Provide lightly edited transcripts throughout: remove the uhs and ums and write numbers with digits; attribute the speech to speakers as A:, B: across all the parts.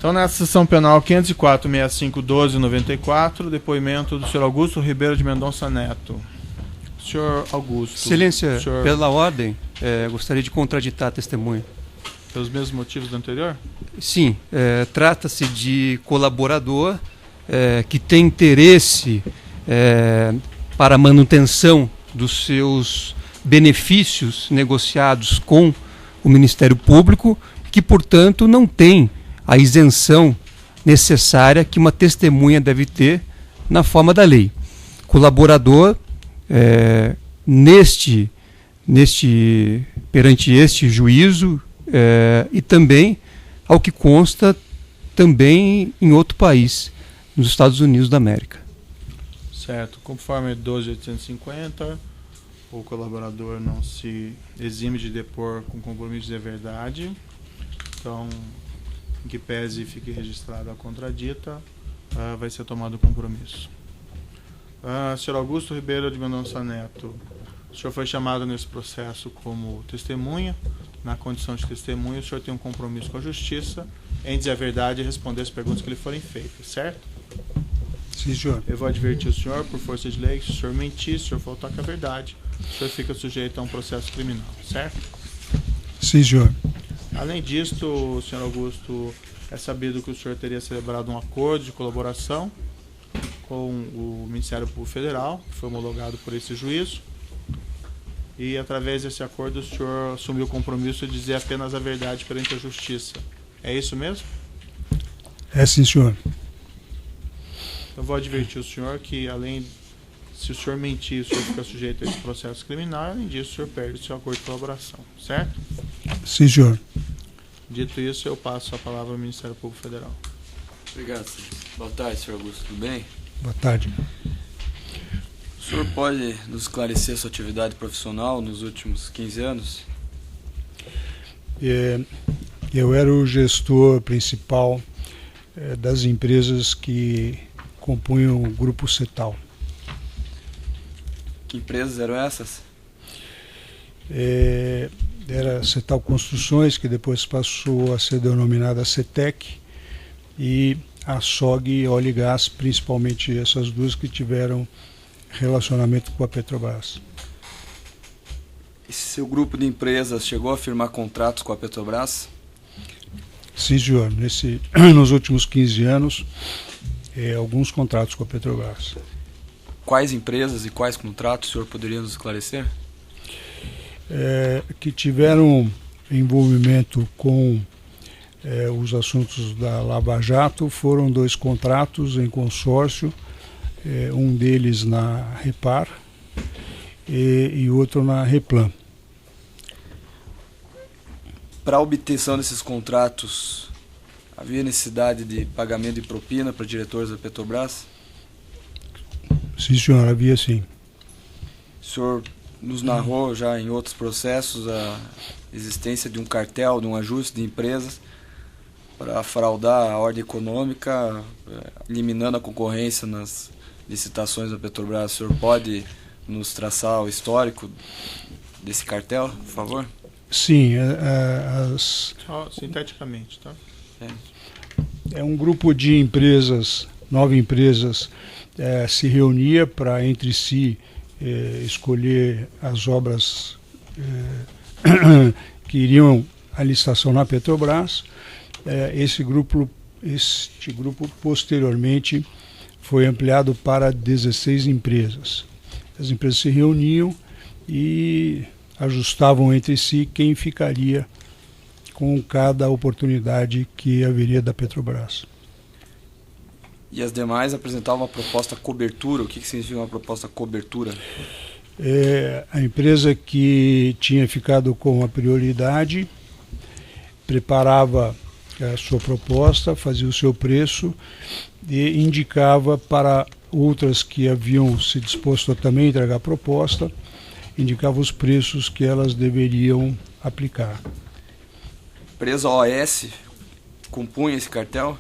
A: Então, nessa sessão penal 504-65-12-94, depoimento do senhor Augusto Ribeiro de Mendonça Neto. Senhor Augusto.
B: Excelência,
A: senhor...
B: pela ordem, gostaria de contraditar a testemunha.
A: Pelos mesmos motivos do anterior?
B: Sim, trata-se de colaborador que tem interesse para a manutenção dos seus benefícios negociados com o Ministério Público, que, portanto, não tem a isenção necessária que uma testemunha deve ter na forma da lei. Colaborador, perante este juízo, e também, ao que consta, também em outro país, nos Estados Unidos da América.
A: Certo. Conforme 12.850, o colaborador não se exime de depor com compromisso de verdade. Então, em que pese e fique registrada a contradita, vai ser tomado o compromisso. Senhor Augusto Ribeiro de Mendonça Neto, o senhor foi chamado nesse processo como testemunha. Na condição de testemunha, o senhor tem um compromisso com a justiça em dizer a verdade e responder as perguntas que lhe forem feitas, certo?
C: Sim, senhor.
A: Eu vou advertir o senhor, por força de lei, que se o senhor mentir, se o senhor faltar com a verdade, o senhor fica sujeito a um processo criminal, certo?
C: Sim, senhor.
A: Além disso, senhor Augusto, é sabido que o senhor teria celebrado um acordo de colaboração com o Ministério Público Federal, que foi homologado por esse juízo, e através desse acordo o senhor assumiu o compromisso de dizer apenas a verdade perante a justiça. É isso mesmo?
C: É, sim, senhor.
A: Eu vou advertir o senhor que, além, se o senhor mentir, o senhor fica sujeito a esse processo criminal, além disso, o senhor perde o seu acordo de colaboração, certo?
C: Sim, senhor.
A: Dito isso, eu passo a palavra ao Ministério Público Federal.
D: Obrigado, senhor. Boa tarde, senhor Augusto. Tudo bem?
C: Boa tarde.
D: O senhor pode nos esclarecer sua atividade profissional nos últimos 15 anos?
C: Eu era o gestor principal das empresas que compunham o Grupo Cetal.
D: Que empresas eram essas?
C: Era a Cetal Construções, que depois passou a ser denominada CETEC, e a SOG Óleo e Gás, principalmente essas duas que tiveram relacionamento com a Petrobras.
D: Esse seu grupo de empresas chegou a firmar contratos com a Petrobras?
C: Sim, senhor. Nos últimos 15 anos, alguns contratos com a Petrobras.
D: Quais empresas e quais contratos o senhor poderia nos esclarecer?
C: Que tiveram envolvimento com os assuntos da Lava Jato foram 2 contratos em consórcio, um deles na Repar e outro na Replan.
D: Para a obtenção desses contratos, havia necessidade de pagamento de propina para diretores da Petrobras?
C: Sim, senhor, havia sim.
D: O senhor nos narrou já em outros processos a existência de um cartel, de um ajuste de empresas para fraudar a ordem econômica, eliminando a concorrência nas licitações da Petrobras. O senhor pode nos traçar o histórico desse cartel, por favor?
C: Sim,
A: Só sinteticamente, tá?
C: É um grupo de empresas, 9 empresas, se reunia para entre si escolher as obras que iriam à licitação na Petrobras. Este grupo posteriormente foi ampliado para 16 empresas. As empresas se reuniam e ajustavam entre si quem ficaria com cada oportunidade que haveria da Petrobras.
D: E as demais apresentavam uma proposta cobertura. O que significa uma proposta cobertura?
C: A empresa que tinha ficado com a prioridade preparava a sua proposta, fazia o seu preço e indicava para outras que haviam se disposto a também entregar a proposta, indicava os preços que elas deveriam aplicar.
D: A empresa OAS compunha esse cartel?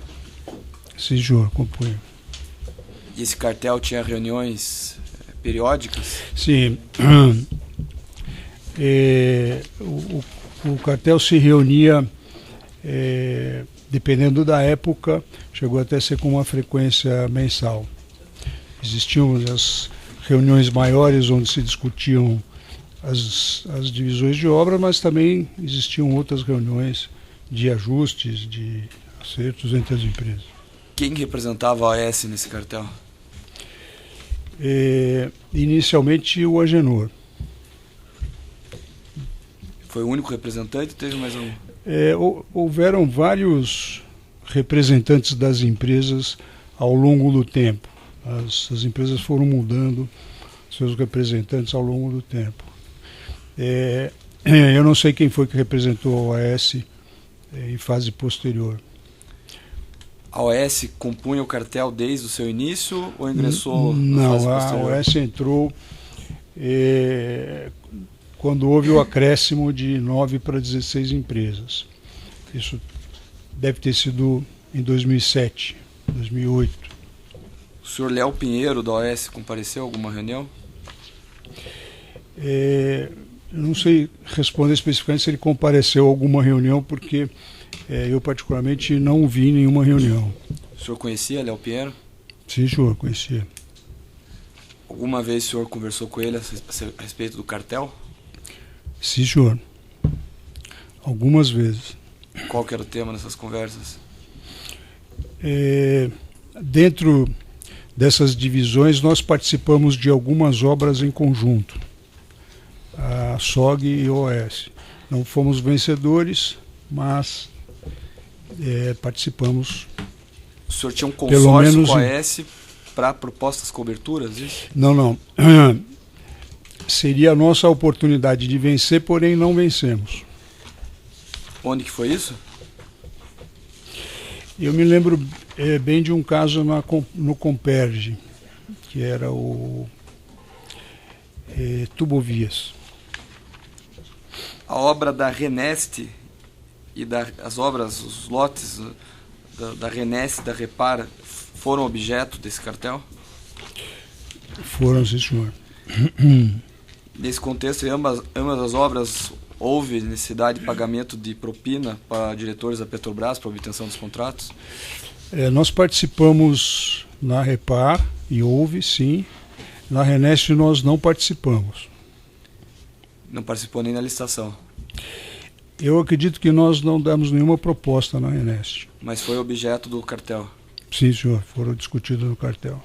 C: Sim, senhor, compunha.
D: E esse cartel tinha reuniões periódicas?
C: Sim. O cartel se reunia dependendo da época, chegou até a ser com uma frequência mensal. Existiam as reuniões maiores onde se discutiam as divisões de obra, mas também existiam outras reuniões de ajustes, de acertos entre as empresas.
D: Quem representava a OAS nesse cartel?
C: Inicialmente o Agenor.
D: Foi o único representante ou teve mais um?
C: Houveram vários representantes das empresas ao longo do tempo. As empresas foram mudando seus representantes ao longo do tempo. Eu não sei quem foi que representou a OAS em fase posterior.
D: A OAS compunha o cartel desde o seu início ou ingressou
C: na fase
D: posterior?
C: Não, a OAS entrou quando houve o acréscimo de 9 para 16 empresas. Isso deve ter sido em 2007, 2008.
D: O senhor Léo Pinheiro, da OAS, compareceu a alguma reunião?
C: Eu não sei responder especificamente se ele compareceu a alguma reunião, porque eu particularmente não vi nenhuma reunião.
D: O senhor conhecia Léo Pinheiro?
C: Sim, senhor, conhecia.
D: Alguma vez o senhor conversou com ele a respeito do cartel?
C: Sim, senhor. Algumas vezes.
D: Qual que era o tema dessas conversas?
C: Dentro dessas divisões, nós participamos de algumas obras em conjunto, a SOG e o OAS. Não fomos vencedores, mas participamos.
D: O senhor tinha um consórcio
C: menos
D: com a OAS para propostas coberturas, isso?
C: Não. Seria a nossa oportunidade de vencer, porém não vencemos.
D: Onde que foi isso?
C: Eu me lembro bem de um caso no Comperge, que era o Tubovias.
D: A obra da Reneste e as obras, os lotes da Reneste e da Repara foram objeto desse cartel?
C: Foram, sim, senhor.
D: Nesse contexto, em ambas as obras, houve necessidade de pagamento de propina para diretores da Petrobras para obtenção dos contratos?
C: Nós participamos na Repar, e houve, sim. Na Reneste nós não participamos.
D: Não participou nem na licitação?
C: Eu acredito que nós não demos nenhuma proposta na Reneste.
D: Mas foi objeto do cartel?
C: Sim, senhor, foram discutidos no cartel.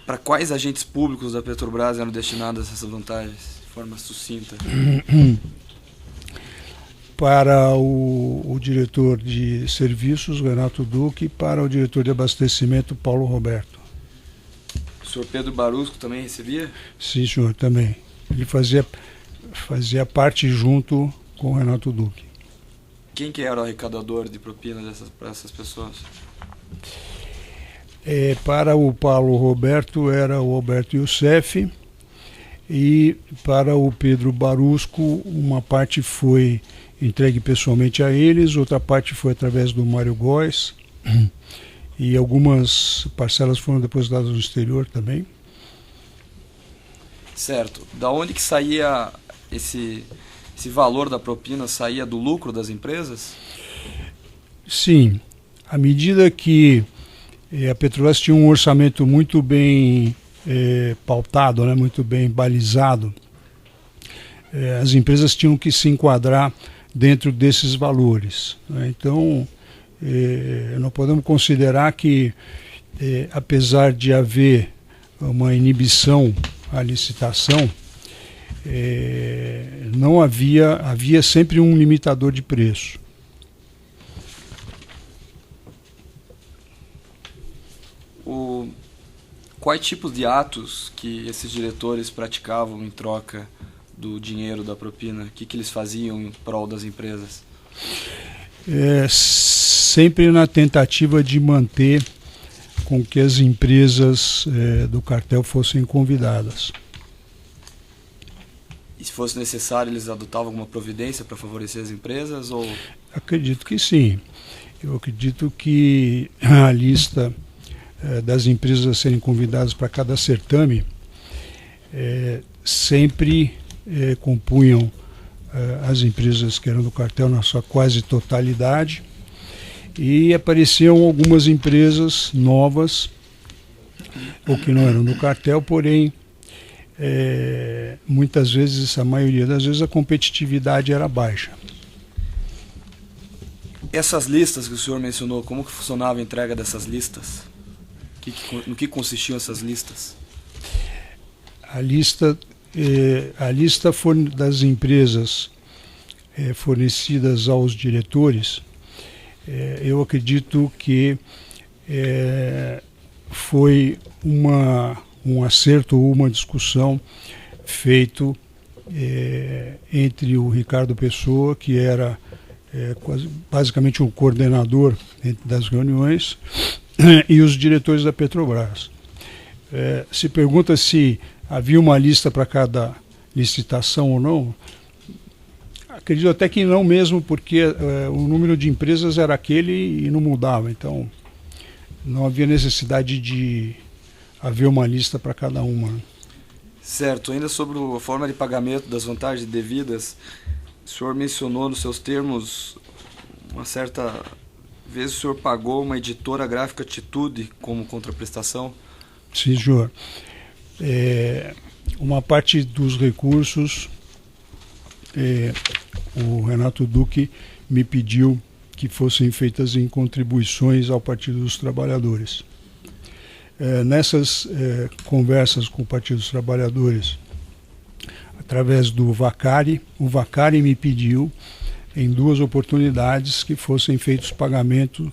D: Para quais agentes públicos da Petrobras eram destinadas essas vantagens, de forma sucinta?
C: Para o diretor de serviços, Renato Duque, e para o diretor de abastecimento, Paulo Roberto.
D: O senhor Pedro Barusco também recebia?
C: Sim, senhor, também. Ele fazia parte junto com o Renato Duque.
D: Quem que era o arrecadador de propina para essas pessoas?
C: Para o Paulo Roberto era o Alberto Youssef, e para o Pedro Barusco uma parte foi entregue pessoalmente a eles, outra parte foi através do Mário Góes, e algumas parcelas foram depositadas no exterior também.
D: Certo. Da onde que saía esse valor da propina? Saía do lucro das empresas?
C: Sim. À medida que a Petrobras tinha um orçamento muito bem pautado, né, muito bem balizado, as empresas tinham que se enquadrar dentro desses valores, né? Então, não podemos considerar que, apesar de haver uma inibição à licitação, não havia sempre um limitador de preço.
D: Quais tipos de atos que esses diretores praticavam em troca do dinheiro da propina? O que eles faziam em prol das empresas?
C: Sempre na tentativa de manter com que as empresas do cartel fossem convidadas.
D: E se fosse necessário, eles adotavam alguma providência para favorecer as empresas? Ou...
C: Acredito que sim. Eu acredito que a lista das empresas a serem convidadas para cada certame sempre compunham as empresas que eram do cartel na sua quase totalidade, e apareciam algumas empresas novas, ou que não eram do cartel, porém, muitas vezes, a maioria das vezes, a competitividade era baixa.
D: Essas listas que o senhor mencionou, como que funcionava a entrega dessas listas? No que consistiam essas listas?
C: A lista das empresas fornecidas aos diretores, eu acredito que foi um acerto ou uma discussão feito entre o Ricardo Pessoa, que era basicamente o coordenador das reuniões, e os diretores da Petrobras. Se pergunta se havia uma lista para cada licitação ou não. Acredito até que não mesmo, porque o número de empresas era aquele e não mudava. Então, não havia necessidade de haver uma lista para cada uma.
D: Certo. Ainda sobre a forma de pagamento das vantagens devidas, o senhor mencionou nos seus termos, uma certa vez o senhor pagou uma editora gráfica Atitude como contraprestação?
C: Sim, senhor. Uma parte dos recursos, o Renato Duque me pediu que fossem feitas em contribuições ao Partido dos Trabalhadores. Nessas conversas com o Partido dos Trabalhadores, através do Vacari, o Vacari me pediu, em 2 oportunidades, que fossem feitos pagamentos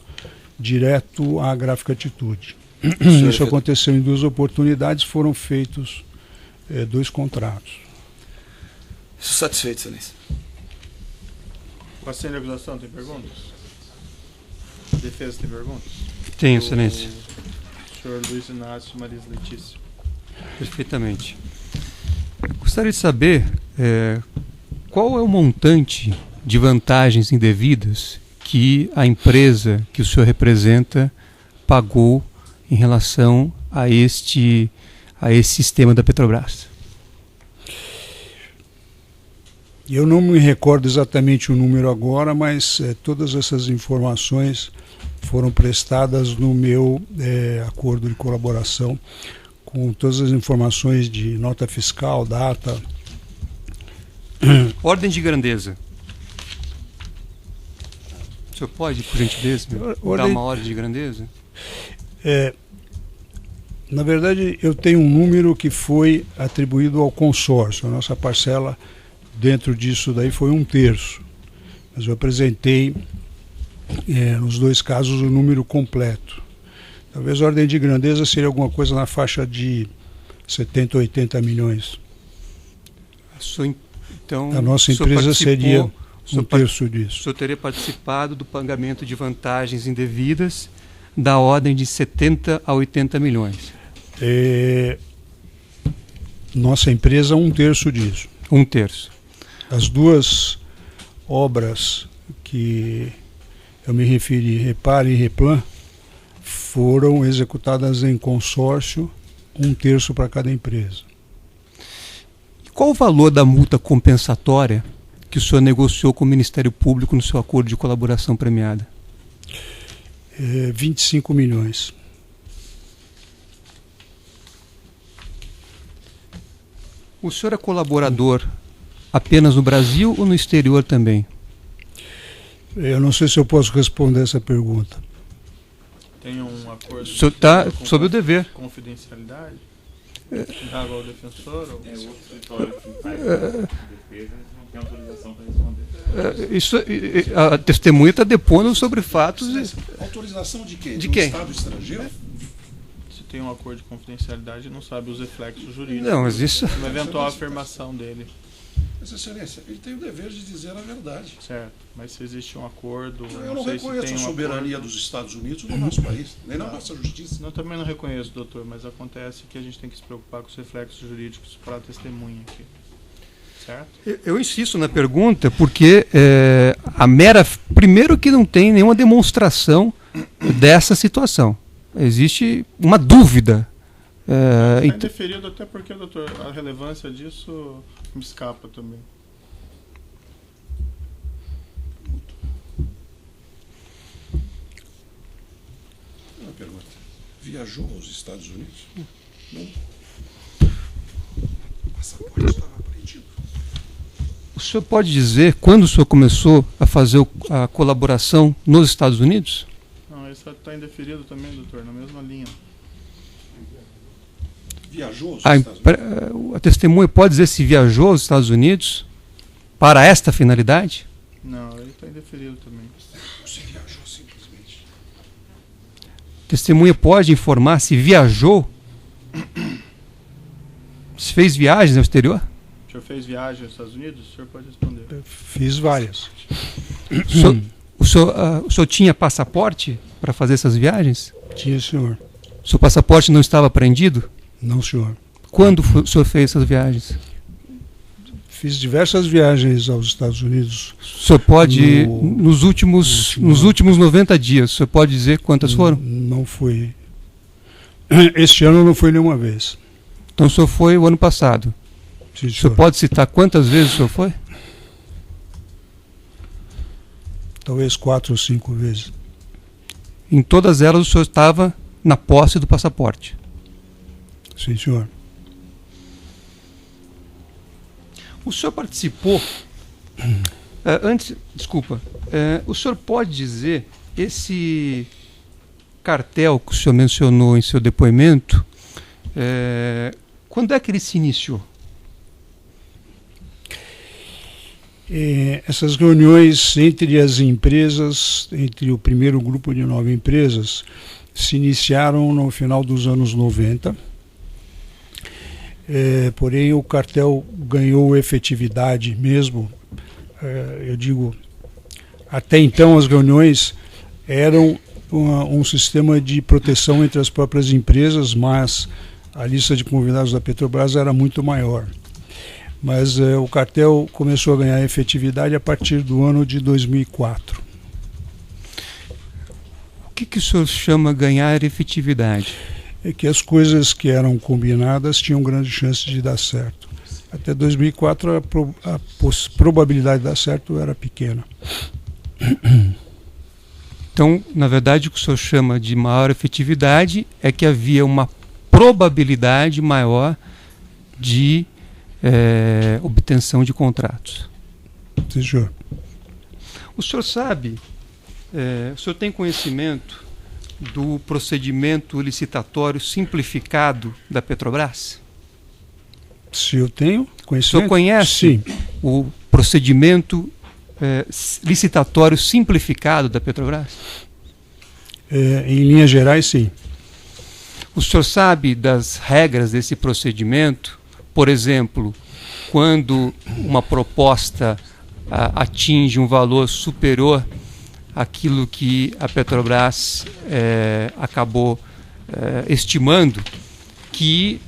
C: direto à Gráfica Atitude. Isso aconteceu em 2 oportunidades, foram feitos 2 contratos.
D: Satisfeito, excelência.
A: O assento de acusação tem perguntas? A defesa tem perguntas?
B: Tem, excelência.
A: O senhor Luiz Inácio Marisa Letícia.
B: Perfeitamente. Gostaria de saber qual é o montante de vantagens indevidas que a empresa que o senhor representa pagou em relação a esse sistema da Petrobras.
C: Eu não me recordo exatamente o número agora, mas todas essas informações foram prestadas no meu acordo de colaboração, com todas as informações de nota fiscal, data.
B: Ordem de grandeza. O senhor pode, por gentileza, dar uma ordem de grandeza?
C: Na verdade, eu tenho um número que foi atribuído ao consórcio. A nossa parcela dentro disso daí foi 1/3. Mas eu apresentei, nos 2 casos, o número completo. Talvez a ordem de grandeza seria alguma coisa na faixa de 70, 80 milhões.
B: Então,
C: a nossa empresa seria 1/3 disso.
B: O senhor teria participado do pagamento de vantagens indevidas da ordem de 70 a 80 milhões.
C: Nossa empresa, 1/3 disso.
B: 1/3.
C: As 2 obras que eu me referi, Repar e Replan, foram executadas em consórcio, 1/3 para cada empresa.
B: Qual o valor da multa compensatória que o senhor negociou com o Ministério Público no seu acordo de colaboração premiada?
C: 25 milhões.
B: O senhor é colaborador apenas no Brasil ou no exterior também?
C: Eu não sei se eu posso responder essa pergunta.
A: Tem um acordo...
B: O senhor está sob o dever.
A: Confidencialidade? Dava ao defensor? Ou...
E: outro escritório que faz defesa, não tem autorização para responder.
B: A testemunha está depondo sobre fatos...
F: Autorização de quê?
B: De
F: um
B: quem?
F: Estado estrangeiro?
A: Se tem um acordo de confidencialidade, não sabe os reflexos jurídicos.
B: Não, mas isso...
A: Uma eventual afirmação dele.
F: Mas, Excelência, ele tem o dever de dizer a verdade.
A: Certo, mas se existe um acordo...
F: Eu não
A: sei se
F: reconheço
A: tem
F: a
A: um
F: soberania
A: acordo.
F: dos Estados Unidos no nosso país, nem na nossa justiça.
A: Eu também não reconheço, doutor, mas acontece que a gente tem que se preocupar com os reflexos jurídicos para a testemunha aqui. Certo?
B: Eu insisto na pergunta porque primeiro que não tem nenhuma demonstração dessa situação. Existe uma dúvida.
A: Está indeferido até porque, doutor, a relevância disso me escapa também.
F: pergunta. Viajou aos Estados Unidos? Não. O passaporte estava apreendido.
B: O senhor pode dizer quando o senhor começou a fazer a colaboração nos Estados Unidos?
A: Não, esse está indeferido também, doutor, na mesma linha.
F: Viajou aos
B: A,
F: Estados Unidos?
B: a testemunha pode dizer se viajou aos Estados Unidos para esta finalidade?
A: Não, ele está indeferido também.
F: Você viajou simplesmente.
B: A testemunha pode informar se viajou, se fez viagens ao exterior?
A: O senhor fez viagem aos Estados Unidos? O senhor pode responder.
C: Fiz várias.
B: O senhor tinha passaporte para fazer essas viagens?
C: Tinha, senhor.
B: O seu passaporte não estava apreendido?
C: Não, senhor.
B: Quando o senhor fez essas viagens?
C: Fiz diversas viagens aos Estados Unidos.
B: O senhor pode, nos últimos 90 dias, o senhor pode dizer quantas foram?
C: Não foi. Este ano não foi nenhuma vez.
B: Então o senhor foi o ano passado.
C: Sim,
B: O senhor
C: senhor.
B: pode citar quantas vezes o senhor foi?
C: Talvez 4 ou 5 vezes.
B: Em todas elas o senhor estava na posse do passaporte.
C: Sim, senhor.
B: O senhor participou. O senhor pode dizer, esse cartel que o senhor mencionou em seu depoimento, quando é que ele se iniciou?
C: Essas reuniões entre as empresas, entre o primeiro grupo de 9 empresas, se iniciaram no final dos anos 90. Porém, o cartel ganhou efetividade mesmo. Eu digo, até então as reuniões eram um sistema de proteção entre as próprias empresas, mas a lista de convidados da Petrobras era muito maior. Mas o cartel começou a ganhar efetividade a partir do ano de 2004.
B: O que o senhor chama ganhar efetividade?
C: É que as coisas que eram combinadas tinham grande chance de dar certo. Até 2004 a probabilidade de dar certo era pequena.
B: Então, na verdade, o que o senhor chama de maior efetividade é que havia uma probabilidade maior de obtenção de contratos.
C: Sim, senhor.
B: O senhor sabe, o senhor tem conhecimento do procedimento licitatório simplificado da Petrobras?
C: Se eu tenho
B: O
C: conhecimento?
B: senhor conhece
C: Sim.
B: o procedimento licitatório simplificado da Petrobras?
C: Em linhas gerais, sim.
B: O senhor sabe das regras desse procedimento? Por exemplo, quando uma proposta atinge um valor superior àquilo que a Petrobras acabou estimando, que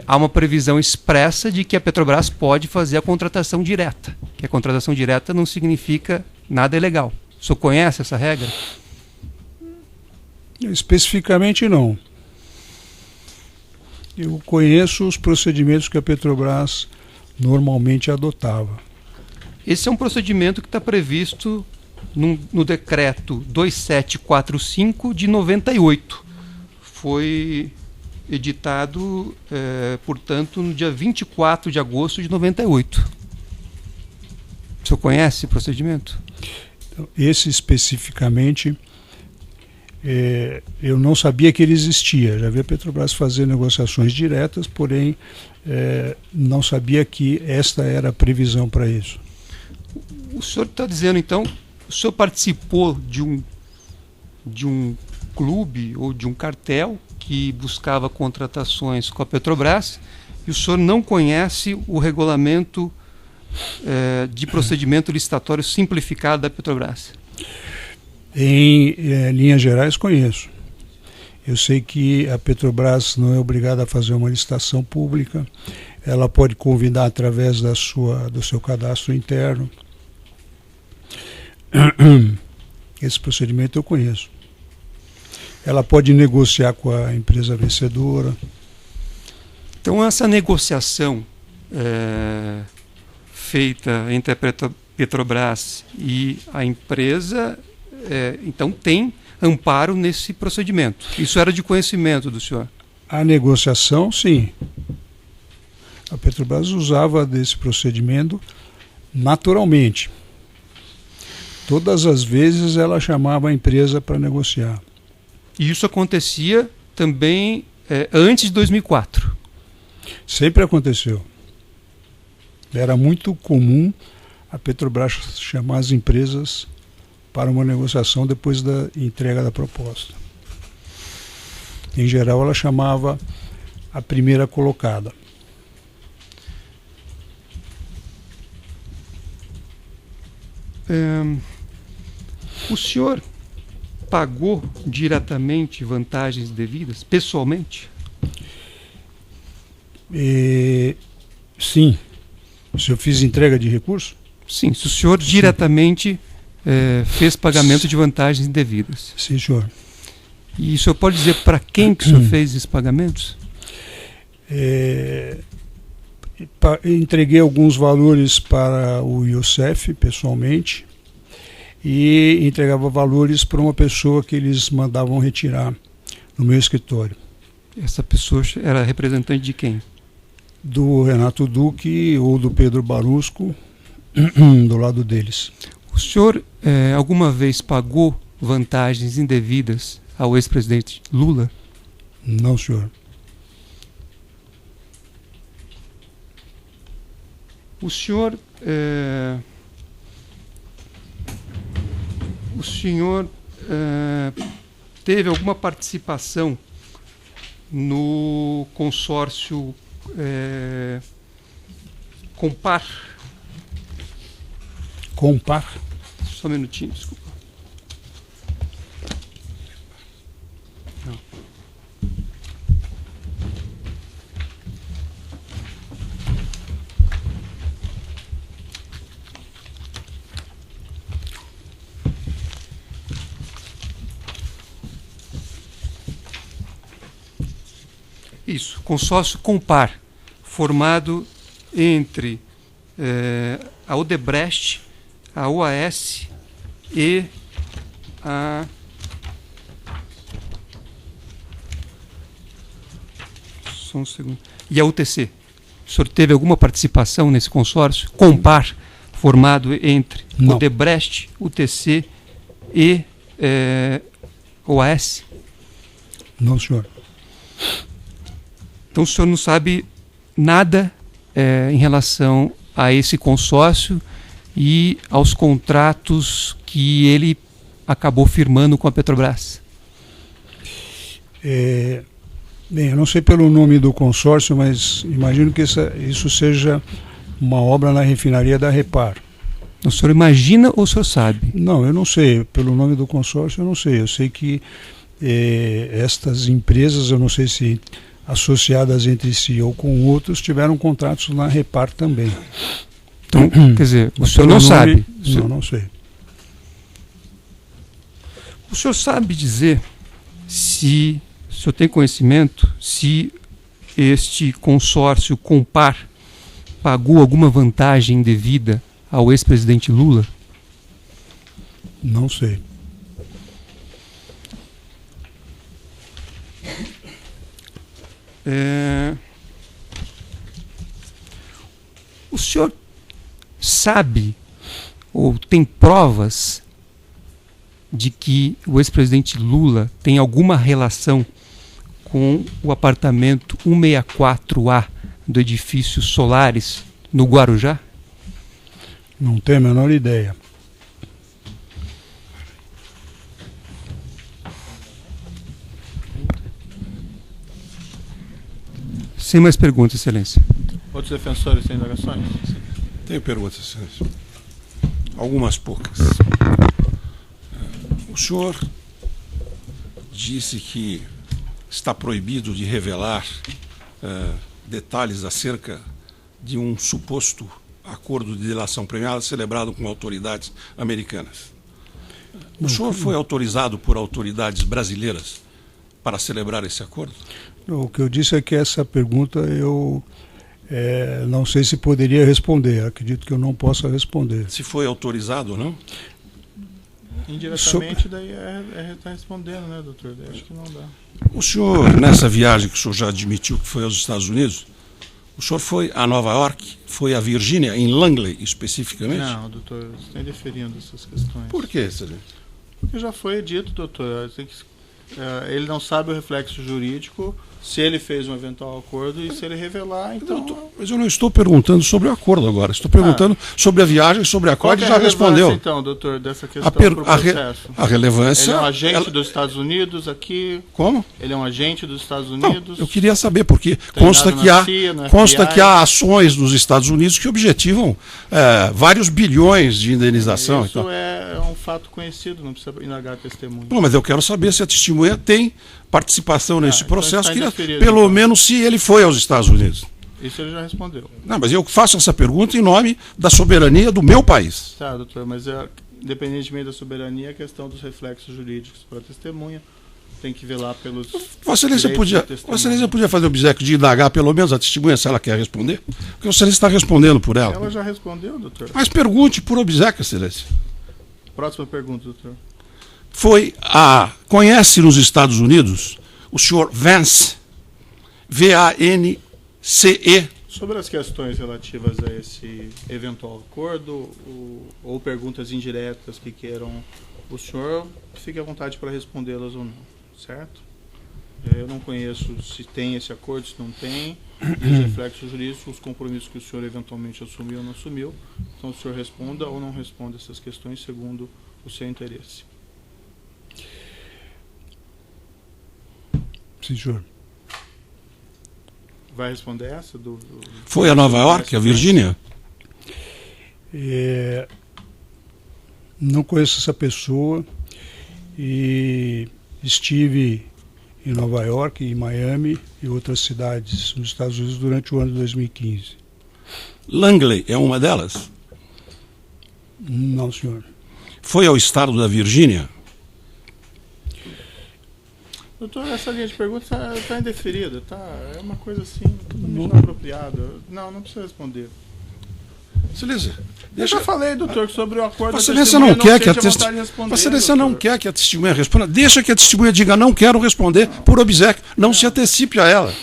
B: há uma previsão expressa de que a Petrobras pode fazer a contratação direta. Que a contratação direta não significa nada ilegal. O senhor conhece essa regra?
C: Especificamente não. Eu conheço os procedimentos que a Petrobras normalmente adotava.
B: Esse é um procedimento que está previsto no decreto 2745 de 98. Foi editado, portanto, no dia 24 de agosto de 98. O senhor conhece esse procedimento?
C: Esse especificamente, eu não sabia que ele existia. Já vi a Petrobras fazer negociações diretas, porém não sabia que esta era a previsão para isso.
B: O senhor está dizendo, então, o senhor participou de um clube ou de um cartel que buscava contratações com a Petrobras e o senhor não conhece o regulamento de procedimento licitatório simplificado da Petrobras?
C: Em linhas gerais, conheço. Eu sei que a Petrobras não é obrigada a fazer uma licitação pública. Ela pode convidar através do seu cadastro interno. Esse procedimento eu conheço. Ela pode negociar com a empresa vencedora.
B: Então, essa negociação feita entre a Petrobras e a empresa, então tem amparo nesse procedimento. Isso era de conhecimento do senhor?
C: A negociação, sim. A Petrobras usava desse procedimento naturalmente. Todas as vezes ela chamava a empresa para negociar.
B: E isso acontecia também antes de 2004?
C: Sempre aconteceu. Era muito comum a Petrobras chamar as empresas para uma negociação depois da entrega da proposta. Em geral, ela chamava a primeira colocada.
B: O senhor pagou diretamente vantagens devidas, pessoalmente?
C: Sim. Se eu fiz entrega de recurso?
B: Sim, se o senhor diretamente fez pagamento de vantagens indevidas.
C: Sim, senhor.
B: E o senhor pode dizer para quem que o senhor fez esses pagamentos?
C: Entreguei alguns valores para o Youssef, pessoalmente, e entregava valores para uma pessoa que eles mandavam retirar no meu escritório.
B: Essa pessoa era representante de quem?
C: Do Renato Duque ou do Pedro Barusco, do lado deles.
B: O senhor alguma vez pagou vantagens indevidas ao ex-presidente Lula?
C: Não, senhor.
B: O senhor teve alguma participação no consórcio Compar?
C: Compar?
B: Só um minutinho, desculpa. Não. Isso, consórcio Compar, formado entre a Odebrecht, a OAS e a só um segundo. E a UTC. O senhor teve alguma participação nesse consórcio Compar, formado entre
C: Não.
B: Odebrecht, UTC e OAS?
C: Não, senhor.
B: Então o senhor não sabe nada em relação a esse consórcio e aos contratos que ele acabou firmando com a Petrobras?
C: Bem, eu não sei pelo nome do consórcio, mas imagino que isso seja uma obra na refinaria da Repar.
B: O senhor imagina ou o senhor sabe?
C: Não, eu não sei. Pelo nome do consórcio eu não sei. Eu sei que estas empresas, eu não sei se associadas entre si ou com outros, tiveram contratos na Repar também.
B: Então, quer dizer, o senhor não sabe?
C: Não sei.
B: O senhor sabe dizer se o senhor tem conhecimento se este consórcio Compar pagou alguma vantagem indevida ao ex-presidente Lula?
C: Não sei.
B: O senhor sabe ou tem provas de que o ex-presidente Lula tem alguma relação com o apartamento 164A do edifício Solares, no Guarujá?
C: Não tenho a menor ideia.
B: Sem mais perguntas, Excelência.
A: Outros defensores têm indagações?
F: Tenho perguntas, excelência. Algumas poucas. O senhor disse que está proibido de revelar detalhes acerca de um suposto acordo de delação premiada celebrado com autoridades americanas. O senhor foi autorizado por autoridades brasileiras para celebrar esse acordo?
C: O que eu disse é que essa pergunta eu não sei se poderia responder. Acredito que eu não possa responder.
F: Se foi autorizado ou não?
A: Indiretamente, daí tá respondendo, né, doutor? Daí acho que não dá.
F: O senhor, nessa viagem que o senhor já admitiu que foi aos Estados Unidos, o senhor foi a Nova York, foi a Virgínia, em Langley especificamente?
A: Não, doutor, você está indeferindo essas questões.
F: Por quê, excelência?
A: Porque já foi dito, doutor, ele não sabe o reflexo jurídico, se ele fez um eventual acordo e se ele revelar, então...
F: Mas eu não estou perguntando sobre o acordo agora, estou perguntando sobre a viagem, sobre a qual ele já respondeu.
A: Então, doutor, dessa questão pro processo?
F: A relevância...
A: Ele é um agente dos Estados Unidos aqui...
F: Como?
A: Ele é um agente dos Estados
F: Não,
A: Unidos...
F: eu queria saber, porque consta que há ações nos Estados Unidos que objetivam vários bilhões de indenização.
A: Isso é um fato conhecido, não precisa indagar testemunho.
F: Não, mas eu quero saber se a testemunha tem participação nesse processo,
A: então
F: pelo menos se ele foi aos Estados Unidos.
A: Isso ele já respondeu.
F: Não, mas eu faço essa pergunta em nome da soberania do meu país.
A: Tá, doutor, mas independentemente da soberania, a questão dos reflexos jurídicos para a testemunha tem que velar pelos...
F: Vossa Excelência podia fazer o obséquio de indagar pelo menos a testemunha se ela quer responder? Porque Vossa Excelência está respondendo por ela.
A: Ela já respondeu, doutor.
F: Mas pergunte por obséquio, Excelência.
A: Próxima pergunta, doutor.
F: Conhece nos Estados Unidos o senhor Vance, V-A-N-C-E?
A: Sobre as questões relativas a esse eventual acordo ou perguntas indiretas que queiram, o senhor fique à vontade para respondê-las ou não, certo? Eu não conheço se tem esse acordo, se não tem, os reflexos jurídicos, os compromissos que o senhor eventualmente assumiu ou não assumiu. Então o senhor responda ou não responda essas questões segundo o seu interesse.
C: Sim, senhor.
A: Vai responder essa?
F: Foi a Nova York, a Virgínia?
C: Não conheço essa pessoa e estive em Nova York, em Miami e outras cidades nos Estados Unidos durante o ano de 2015.
A: Langley é uma delas?
C: Não, senhor.
F: Foi ao estado da Virgínia?
A: Doutor, essa linha de perguntas está indeferida, tá? É uma coisa assim, totalmente inapropriada. Não precisa responder.
F: Excelência,
A: Eu já falei, doutor, sobre o acordo
F: Vossa Excelência não quer que a testemunha... Vossa Excelência não quer que a testemunha responda. Deixa que a testemunha diga não quero responder por obséquio. Não se antecipe a ela.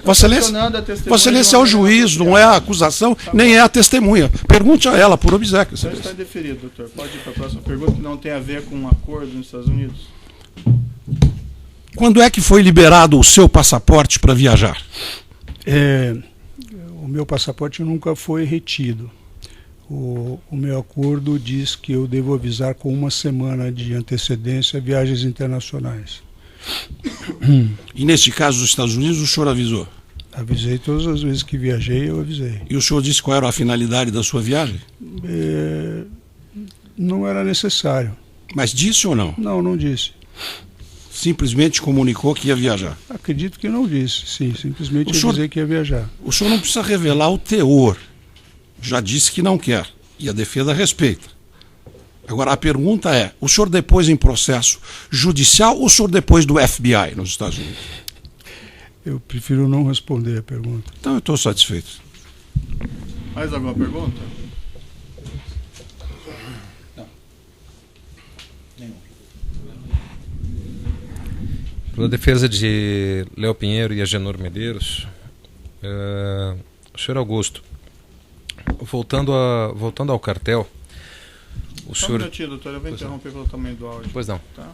F: Vossa Excelência é o juiz, não é a acusação, nem é a testemunha. Pergunte a ela por obséquio.
A: Já está indeferido, doutor. Pode ir para a próxima pergunta, que não tem a ver com um acordo nos Estados Unidos.
F: Quando é que foi liberado o seu passaporte para viajar?
C: O meu passaporte nunca foi retido. O meu acordo diz que eu devo avisar com uma semana de antecedência viagens internacionais.
F: E neste caso dos Estados Unidos, o senhor avisou?
C: Avisei todas as vezes que viajei, eu avisei.
F: E o senhor disse qual era a finalidade da sua viagem?
C: Não era necessário.
F: Mas disse ou não?
C: Não, não disse.
F: Simplesmente comunicou que ia viajar?
C: Acredito que não disse, sim. Simplesmente avisei que ia viajar.
F: O senhor não precisa revelar o teor. Já disse que não quer. E a defesa respeita. Agora, a pergunta é, o senhor depôs em processo judicial ou o senhor depôs do FBI nos Estados Unidos?
C: Eu prefiro não responder a pergunta.
F: Então eu estou satisfeito.
A: Mais alguma pergunta?
G: Pela defesa de Léo Pinheiro e Agenor Medeiros, senhor Augusto, voltando ao cartel,
A: Só um minutinho, doutor, eu vou interromper pelo tamanho do áudio.
G: Pois não.
A: Tá?